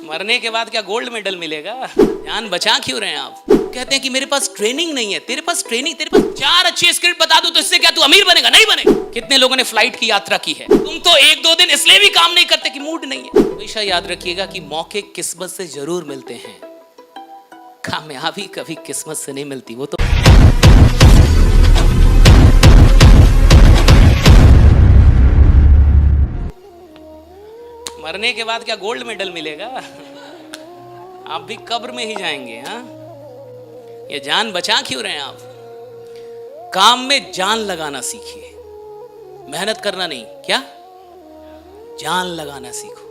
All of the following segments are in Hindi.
मरने के बाद क्या गोल्ड मेडल मिलेगा? जान बचा क्यों रहे हैं आप? कहते हैं कि मेरे पास ट्रेनिंग नहीं है। तेरे पास ट्रेनिंग, तेरे पास 4 अच्छी स्क्रिप्ट बता दूं तो इससे क्या तू अमीर बनेगा? नहीं बनेगा। कितने लोगों ने फ्लाइट की यात्रा की है? तुम तो 1-2 दिन इसलिए भी काम नहीं करते कि मूड नहीं है। हमेशा याद रखिएगा कि मौके किस्मत से जरूर मिलते हैं, कामयाबी कभी किस्मत से नहीं मिलती। वो तो मरने के बाद क्या गोल्ड मेडल मिलेगा? आप भी कब्र में ही जाएंगे। हाँ, ये जान बचा क्यों रहे हैं आप? काम में जान लगाना सीखिए, मेहनत करना नहीं। क्या? जान लगाना सीखो।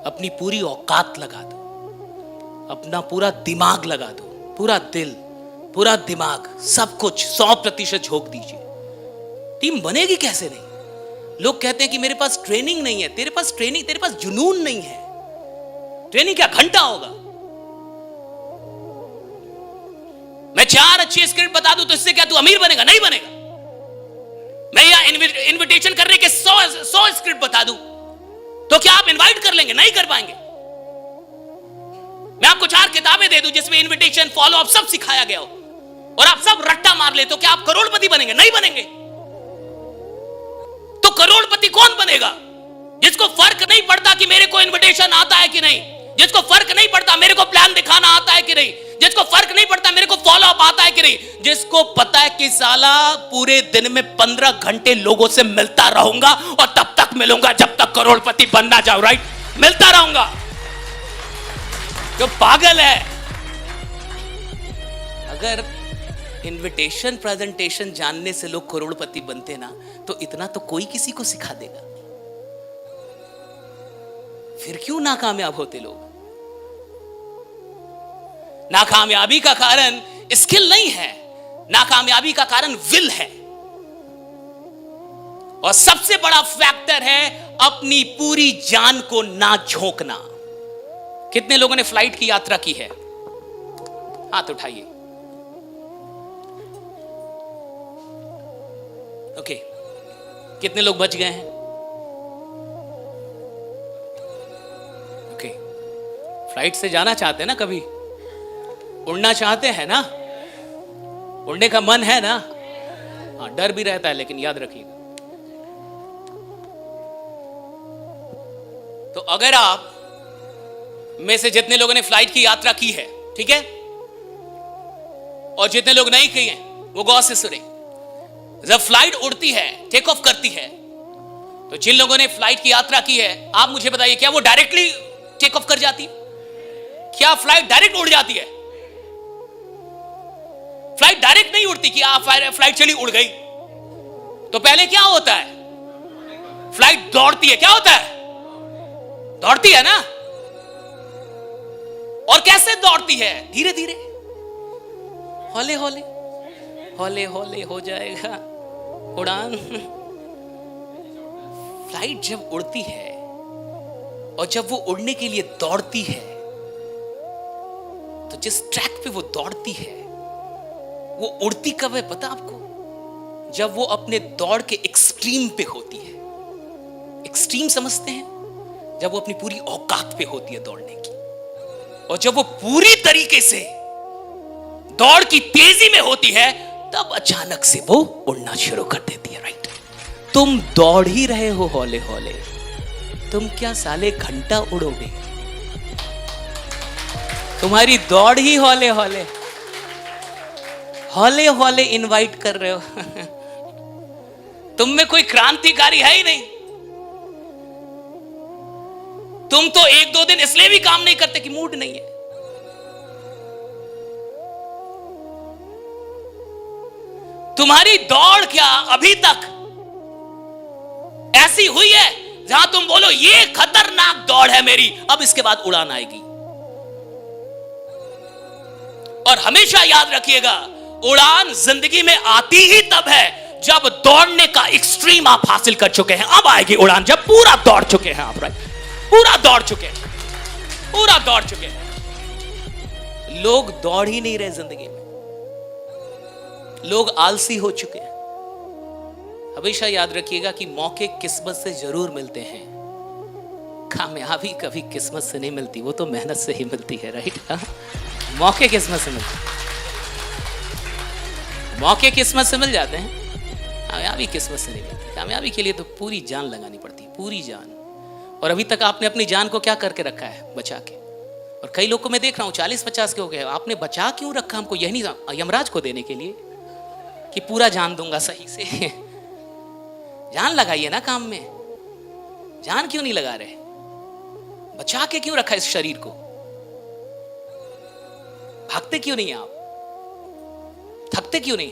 अपनी पूरी औकात लगा दो, अपना पूरा दिमाग लगा दो, पूरा दिल, पूरा दिमाग, सब कुछ 100% झोंक दीजिए। टीम बनेगी कैसे नहीं? लोग कहते हैं कि मेरे पास ट्रेनिंग नहीं है। तेरे पास ट्रेनिंग, तेरे पास जुनून नहीं है। ट्रेनिंग क्या घंटा होगा? मैं 4 अच्छी स्क्रिप्ट बता दूं तो इससे क्या तू अमीर बनेगा? नहीं बनेगा। मैं यहां इनविटेशन करने के 100 स्क्रिप्ट बता दूं तो क्या आप इनवाइट कर लेंगे? नहीं कर पाएंगे। मैं आपको 4 किताबें दे दूं जिसमें इनविटेशन, फॉलो अप सब सिखाया गया हो और आप सब रट्टा मार ले तो क्या आप करोड़पति बनेंगे? नहीं बनेंगे। तो करोड़पति कौन बनेगा? जिसको फर्क नहीं पड़ता कि मेरे को इनविटेशन आता है कि नहीं, जिसको फर्क नहीं पड़ता मेरे को प्लान दिखाना आता है कि नहीं, जिसको फर्क नहीं पड़ता मेरे को फॉलो अप आता है कि नहीं, जिसको पता है कि साला पूरे दिन में 15 घंटे लोगों से मिलता रहूंगा और तब तक मिलूंगा जब तक करोड़पति बनना जाऊं। राइट? मिलता रहूंगा। जो पागल है। अगर इनविटेशन प्रेजेंटेशन जानने से लोग करोड़पति बनते ना तो इतना तो कोई किसी को सिखा देगा। फिर क्यों नाकामयाब होते लोग? नाकामयाबी का कारण स्किल नहीं है, नाकामयाबी का कारण विल है। और सबसे बड़ा फैक्टर है अपनी पूरी जान को ना झोंकना। कितने लोगों ने फ्लाइट की यात्रा की है? हाथ उठाइए। ओके, कितने लोग बच गए हैं? ओके, फ्लाइट से जाना चाहते हैं ना? कभी उड़ना चाहते हैं ना? उड़ने का मन है ना? हाँ, डर भी रहता है, लेकिन याद रखिएगा, तो अगर आप में से जितने लोगों ने फ्लाइट की यात्रा की है, ठीक है, और जितने लोग नहीं की हैं वो गौर से सुने। जब फ्लाइट उड़ती है, टेक ऑफ करती है, तो जिन लोगों ने फ्लाइट की यात्रा की है, आप मुझे बताइए, क्या वो डायरेक्टली टेक ऑफ कर जाती है? क्या फ्लाइट डायरेक्ट उड़ जाती है? फ्लाइट डायरेक्ट नहीं उड़ती कि आप फ्लाइट चली उड़ गई। तो पहले क्या होता है? फ्लाइट दौड़ती है। क्या होता है? दौड़ती है ना? और कैसे दौड़ती है? धीरे धीरे, हौले हौले, हौले हौले हो जाएगा उड़ान। फ्लाइट जब उड़ती है और जब वो उड़ने के लिए दौड़ती है, तो जिस ट्रैक पे वो दौड़ती है वो उड़ती कब है पता आपको? जब वो अपने दौड़ के एक्सट्रीम पे होती है। एक्सट्रीम समझते हैं? जब वो अपनी पूरी औकात पे होती है दौड़ने की, और जब वो पूरी तरीके से दौड़ की तेजी में होती है, तब अचानक से वो उड़ना शुरू कर देती है। राइट? तुम दौड़ ही रहे हो हौले हौले, तुम क्या साले घंटा उड़ोगे? तुम्हारी दौड़ ही हौले हौले, हौले हौले इनवाइट कर रहे हो। तुम में कोई क्रांतिकारी है ही नहीं। तुम तो 1-2 दिन इसलिए भी काम नहीं करते कि मूड नहीं है। तुम्हारी दौड़ क्या अभी तक ऐसी हुई है जहां तुम बोलो ये खतरनाक दौड़ है मेरी, अब इसके बाद उड़ान आएगी? और हमेशा याद रखिएगा, उड़ान जिंदगी में आती ही तब है जब दौड़ने का एक्सट्रीम आप हासिल कर चुके हैं। अब आएगी उड़ान जब पूरा दौड़ चुके हैं आप। राइट? पूरा दौड़ चुके हैं, पूरा दौड़ चुके हैं। लोग दौड़ ही नहीं रहे जिंदगी में, लोग आलसी हो चुके हैं। हमेशा याद रखिएगा कि मौके किस्मत से जरूर मिलते हैं, कामयाबी कभी किस्मत से नहीं मिलती, वो तो मेहनत से ही मिलती है, राइट? मौके किस्मत से मिलते हैं, मौके किस्मत से मिल जाते हैं, कामयाबी किस्मत से नहीं मिलती। कामयाबी के लिए तो पूरी जान लगानी पड़ती है, पूरी जान। और अभी तक आपने अपनी जान को क्या करके रखा है? बचा के। और कई लोग को मैं देख रहा हूँ 40-50 के हो गए, आपने बचा क्यों रखा हमको? यही नहीं, यमराज को देने के लिए कि पूरा जान दूंगा सही से। जान लगाइए ना काम में, जान क्यों नहीं लगा रहे? बचा के क्यों रखा इस शरीर को? भागते क्यों नहीं आप? थकते क्यों नहीं?